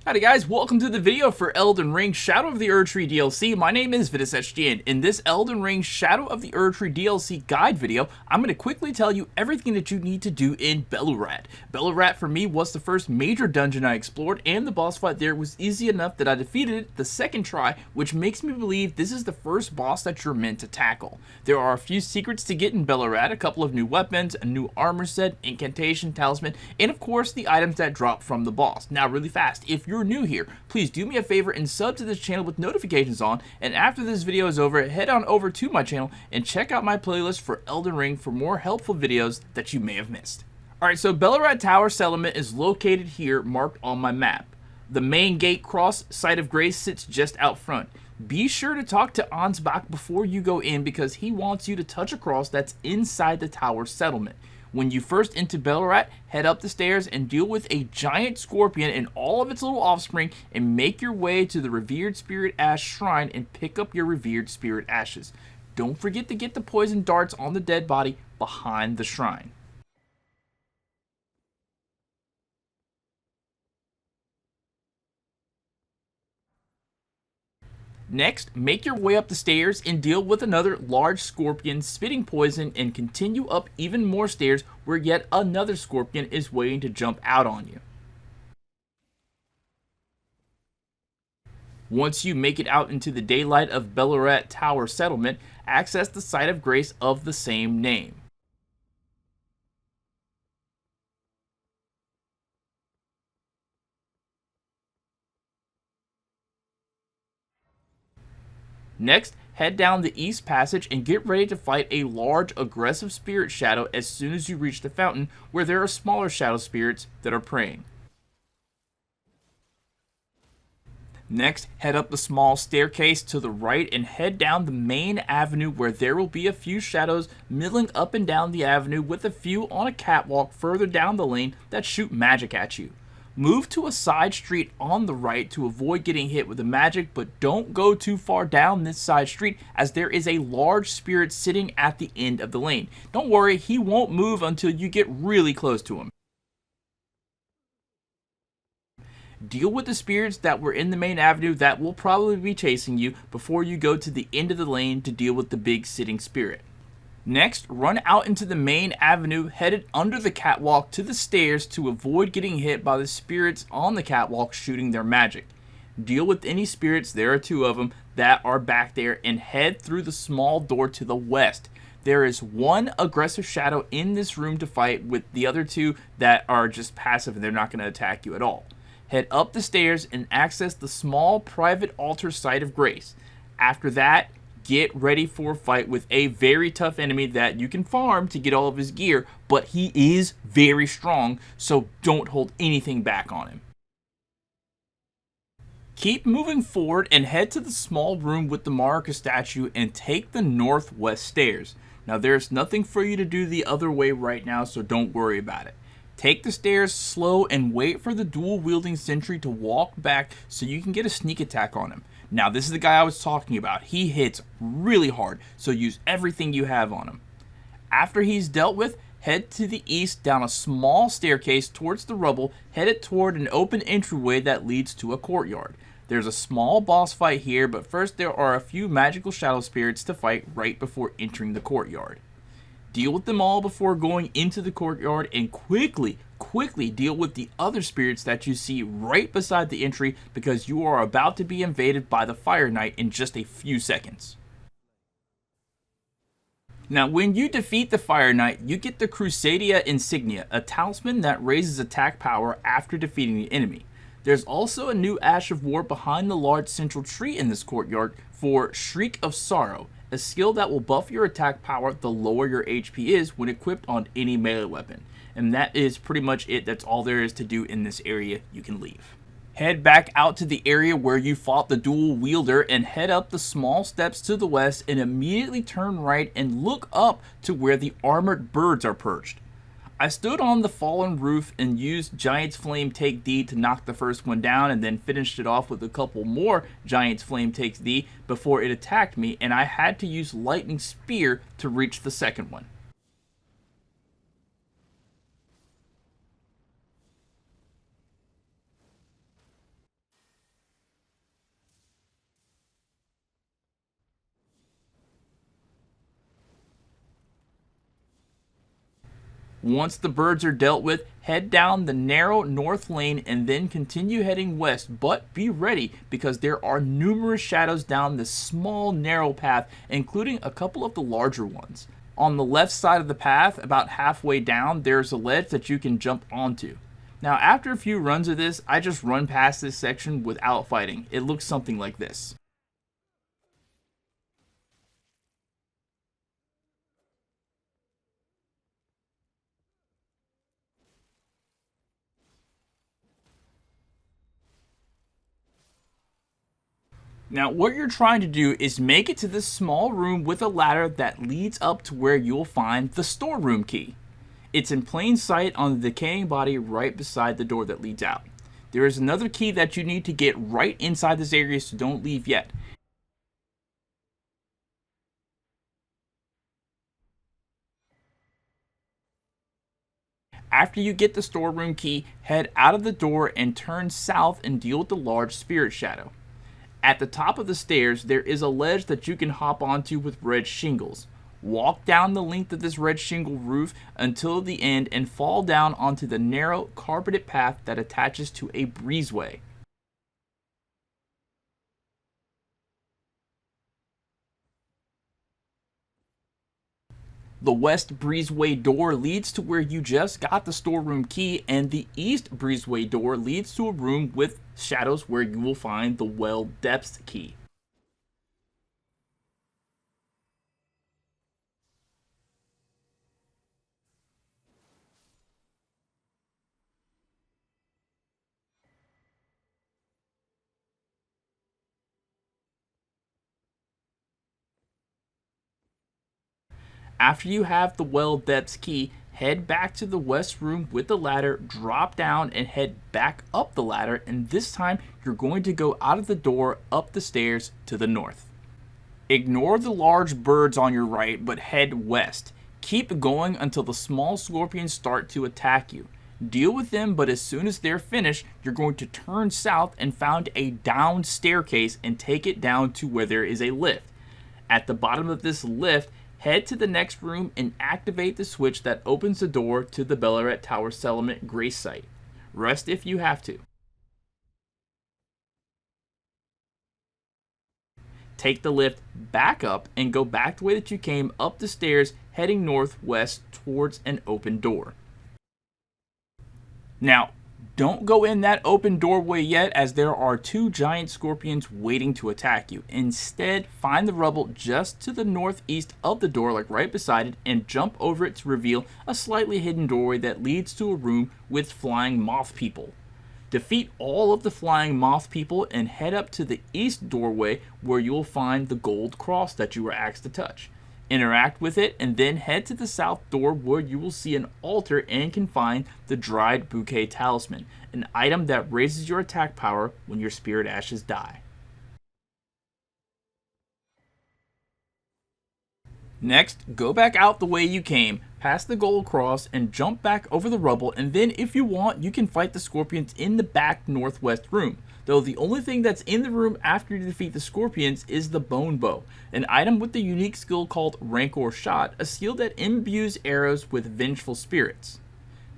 Howdy guys, welcome to the video for Elden Ring Shadow of the Erdtree DLC. My name is Ventus, and in this Elden Ring Shadow of the Erdtree DLC guide video, I'm going to quickly tell you everything that you need to do in Belurat. Belurat for me was the first major dungeon I explored, and the boss fight there was easy enough that I defeated it the second try, which makes me believe this is the first boss that you're meant to tackle. There are a few secrets to get in Belurat, a couple of new weapons, a new armor set, incantation, talisman, and of course the items that drop from the boss. Now really fast, if you're new here, please do me a favor and sub to this channel with notifications on, and after this video is over, head on over to my channel and check out my playlist for Elden Ring for more helpful videos that you may have missed. Alright, so Belurat Tower Settlement is located here marked on my map. The main gate cross, Site of Grace, sits just out front. Be sure to talk to Ansbach before you go in because he wants you to touch a cross that's inside the tower settlement. When you first enter Belurat, head up the stairs and deal with a giant scorpion and all of its little offspring and make your way to the Revered Spirit Ash Shrine and pick up your Revered Spirit Ashes. Don't forget to get the poison darts on the dead body behind the shrine. Next, make your way up the stairs and deal with another large scorpion spitting poison and continue up even more stairs where yet another scorpion is waiting to jump out on you. Once you make it out into the daylight of Belurat Tower Settlement, access the Site of Grace of the same name. Next, head down the East Passage and get ready to fight a large, aggressive spirit shadow as soon as you reach the fountain, where there are smaller shadow spirits that are praying. Next, head up the small staircase to the right and head down the main avenue where there will be a few shadows milling up and down the avenue with a few on a catwalk further down the lane that shoot magic at you. Move to a side street on the right to avoid getting hit with the magic, but don't go too far down this side street as there is a large spirit sitting at the end of the lane. Don't worry, he won't move until you get really close to him. Deal with the spirits that were in the main avenue that will probably be chasing you before you go to the end of the lane to deal with the big sitting spirit. Next, run out into the main avenue headed under the catwalk to the stairs to avoid getting hit by the spirits on the catwalk shooting their magic. Deal with any spirits, there are two of them, that are back there and head through the small door to the west. There is one aggressive shadow in this room to fight with the other two that are just passive and they're not going to attack you at all. Head up the stairs and access the small private altar Site of Grace. After that, get ready for a fight with a very tough enemy that you can farm to get all of his gear, but he is very strong, so don't hold anything back on him. Keep moving forward and head to the small room with the Marika statue and take the northwest stairs. Now there's nothing for you to do the other way right now, so don't worry about it. Take the stairs slow and wait for the dual-wielding sentry to walk back so you can get a sneak attack on him. Now, this is the guy I was talking about. He hits really hard, so use everything you have on him. After he's dealt with, head to the east down a small staircase towards the rubble, headed toward an open entryway that leads to a courtyard. There's a small boss fight here, but first there are a few magical shadow spirits to fight right before entering the courtyard. Deal with them all before going into the courtyard and quickly deal with the other spirits that you see right beside the entry because you are about to be invaded by the Fire Knight in just a few seconds. Now, when you defeat the Fire Knight, you get the Crusadia Insignia, a talisman that raises attack power after defeating the enemy. There's also a new Ash of War behind the large central tree in this courtyard for Shriek of Sorrow, a skill that will buff your attack power the lower your HP is when equipped on any melee weapon. And that is pretty much it. That's all there is to do in this area. You can leave. Head back out to the area where you fought the dual wielder and head up the small steps to the west and immediately turn right and look up to where the armored birds are perched. I stood on the fallen roof and used Giant's Flame Take D to knock the first one down and then finished it off with a couple more Giant's Flame Takes D before it attacked me, and I had to use Lightning Spear to reach the second one. Once the birds are dealt with, head down the narrow north lane and then continue heading west, but be ready because there are numerous shadows down this small narrow path, including a couple of the larger ones. On the left side of the path, about halfway down, there's a ledge that you can jump onto. Now after a few runs of this, I just run past this section without fighting. It looks something like this. Now, what you're trying to do is make it to this small room with a ladder that leads up to where you'll find the storeroom key. It's in plain sight on the decaying body right beside the door that leads out. There is another key that you need to get right inside this area, so don't leave yet. After you get the storeroom key, head out of the door and turn south and deal with the large spirit shadow. At the top of the stairs, there is a ledge that you can hop onto with red shingles. Walk down the length of this red shingle roof until the end and fall down onto the narrow, carpeted path that attaches to a breezeway. The west breezeway door leads to where you just got the storeroom key, and the east breezeway door leads to a room with shadows where you will find the well depths key. After you have the well depths key, head back to the west room with the ladder, drop down and head back up the ladder, and this time you're going to go out of the door up the stairs to the north. Ignore the large birds on your right, but head west. Keep going until the small scorpions start to attack you. Deal with them, but as soon as they're finished, you're going to turn south and find a down staircase and take it down to where there is a lift. At the bottom of this lift, head to the next room and activate the switch that opens the door to the Belurat Tower Settlement Grace Site. Rest if you have to. Take the lift back up and go back the way that you came up the stairs, heading northwest towards an open door. Now, don't go in that open doorway yet, as there are two giant scorpions waiting to attack you. Instead, find the rubble just to the northeast of the door, like right beside it, and jump over it to reveal a slightly hidden doorway that leads to a room with flying moth people. Defeat all of the flying moth people and head up to the east doorway where you will find the gold cross that you were asked to touch. Interact with it and then head to the south door where you will see an altar and can find the dried bouquet talisman, an item that raises your attack power when your spirit ashes die. Next, go back out the way you came, past the gold cross, and jump back over the rubble, and then if you want, you can fight the scorpions in the back northwest room. Though the only thing that's in the room after you defeat the scorpions is the bone bow, an item with the unique skill called Rancor Shot, a skill that imbues arrows with vengeful spirits.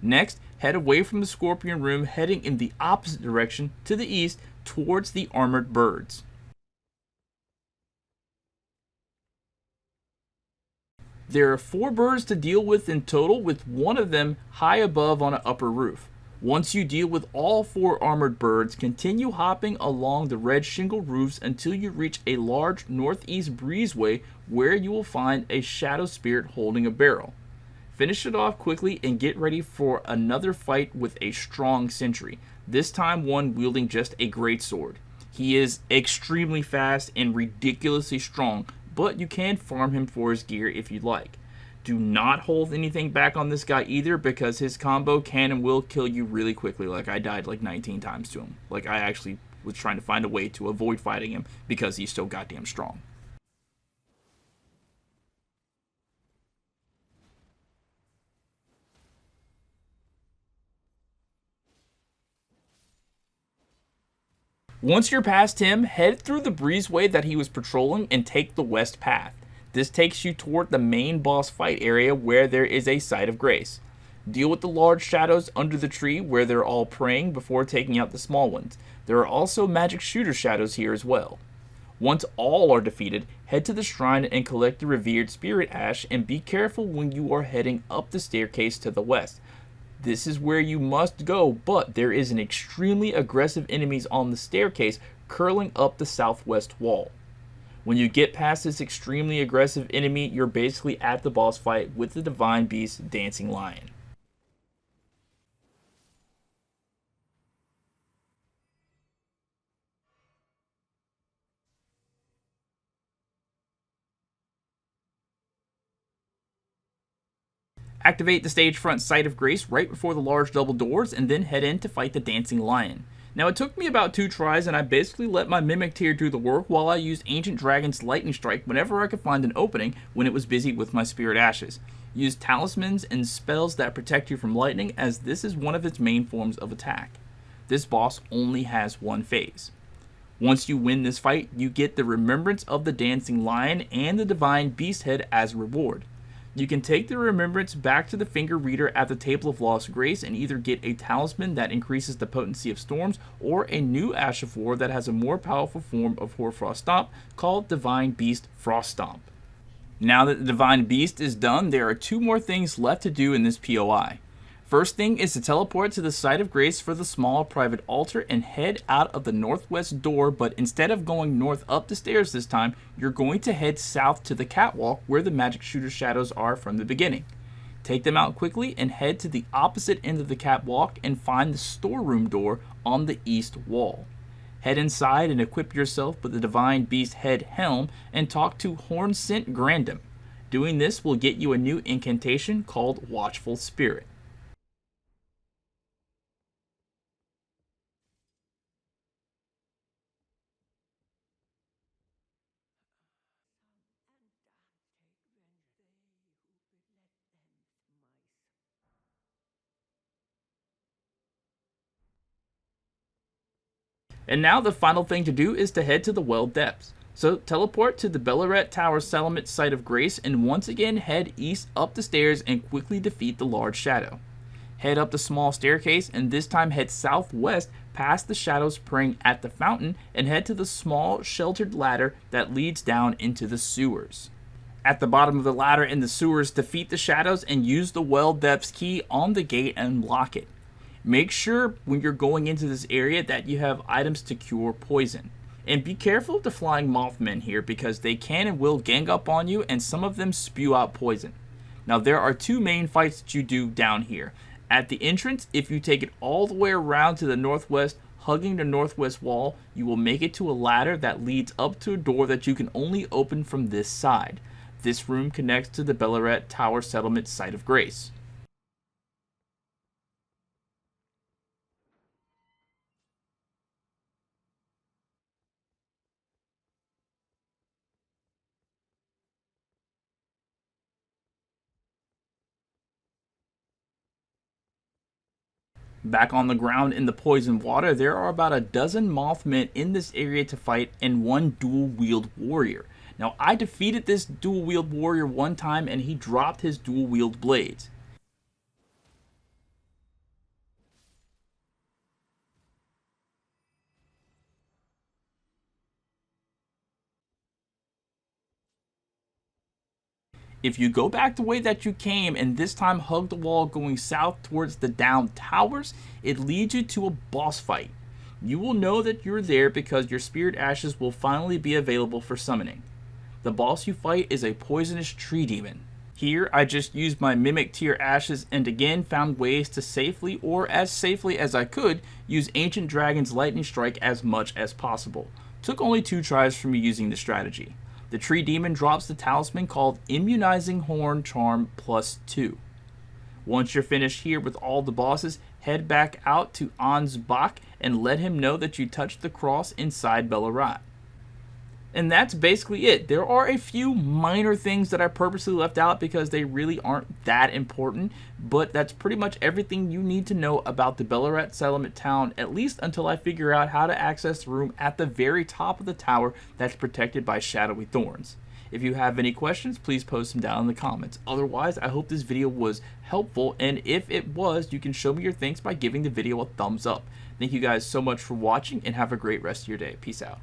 Next, head away from the scorpion room, heading in the opposite direction to the east towards the armored birds. There are 4 birds to deal with in total, with one of them high above on an upper roof. Once you deal with all 4 armored birds, continue hopping along the red shingle roofs until you reach a large northeast breezeway where you will find a shadow spirit holding a barrel. Finish it off quickly and get ready for another fight with a strong sentry, this time one wielding just a greatsword. He is extremely fast and ridiculously strong, but you can farm him for his gear if you'd like. Do not hold anything back on this guy either, because his combo can and will kill you really quickly. Like, I died like 19 times to him. Like, I actually was trying to find a way to avoid fighting him because he's so goddamn strong. Once you're past him, head through the breezeway that he was patrolling and take the west path. This takes you toward the main boss fight area where there is a site of grace. Deal with the large shadows under the tree where they're all praying before taking out the small ones. There are also magic shooter shadows here as well. Once all are defeated, head to the shrine and collect the revered spirit ash, and be careful when you are heading up the staircase to the west. This is where you must go, but there is an extremely aggressive enemies on the staircase curling up the southwest wall. When you get past this extremely aggressive enemy, you're basically at the boss fight with the divine beast Dancing Lion. Activate the stage front Site of Grace right before the large double doors, and then head in to fight the Dancing Lion. Now, it took me about 2 tries, and I basically let my Mimic Tier do the work while I used Ancient Dragon's Lightning Strike whenever I could find an opening when it was busy with my Spirit Ashes. Use talismans and spells that protect you from lightning, as this is one of its main forms of attack. This boss only has one phase. Once you win this fight, you get the Remembrance of the Dancing Lion and the Divine Beast Head as reward. You can take the remembrance back to the finger reader at the Table of Lost Grace and either get a talisman that increases the potency of storms or a new Ash of War that has a more powerful form of Hoarfrost Stomp called Divine Beast Frost Stomp. Now that the Divine Beast is done, there are 2 more things left to do in this POI. First thing is to teleport to the Site of Grace for the small private altar and head out of the northwest door, but instead of going north up the stairs this time, you're going to head south to the catwalk where the magic shooter shadows are from the beginning. Take them out quickly and head to the opposite end of the catwalk and find the storeroom door on the east wall. Head inside and equip yourself with the Divine Beast Head Helm and talk to Hornsent Grandam. Doing this will get you a new incantation called Watchful Spirit. And now the final thing to do is to head to the well depths. So teleport to the Belurat Tower Settlement Site of Grace and once again head east up the stairs and quickly defeat the large shadow. Head up the small staircase and this time head southwest past the shadows praying at the fountain and head to the small sheltered ladder that leads down into the sewers. At the bottom of the ladder in the sewers, defeat the shadows and use the well depths key on the gate and unlock it. Make sure when you're going into this area that you have items to cure poison. And be careful of the flying Mothmen here because they can and will gang up on you and some of them spew out poison. Now there are 2 main fights that you do down here. At the entrance, if you take it all the way around to the northwest, hugging the northwest wall, you will make it to a ladder that leads up to a door that you can only open from this side. This room connects to the Belurat Tower Settlement Site of Grace. Back on the ground in the poisoned water, there are about a dozen Mothmen in this area to fight and 1 dual-wield warrior. Now, I defeated this dual-wield warrior one time and he dropped his dual-wield blades. If you go back the way that you came and this time hug the wall going south towards the down towers, it leads you to a boss fight. You will know that you're there because your spirit ashes will finally be available for summoning. The boss you fight is a poisonous tree demon. Here I just used my Mimic Tier ashes and again found ways to safely, or as safely as I could, use Ancient Dragon's Lightning Strike as much as possible. Took only 2 tries for me using the strategy. The tree demon drops the talisman called Immunizing Horn Charm +2. Once you're finished here with all the bosses, head back out to Ansbach and let him know that you touched the cross inside Belurat. And that's basically it. There are a few minor things that I purposely left out because they really aren't that important, but that's pretty much everything you need to know about the Belurat settlement town, at least until I figure out how to access the room at the very top of the tower that's protected by shadowy thorns. If you have any questions, please post them down in the comments. Otherwise, I hope this video was helpful, and if it was, you can show me your thanks by giving the video a thumbs up. Thank you guys so much for watching, and have a great rest of your day. Peace out.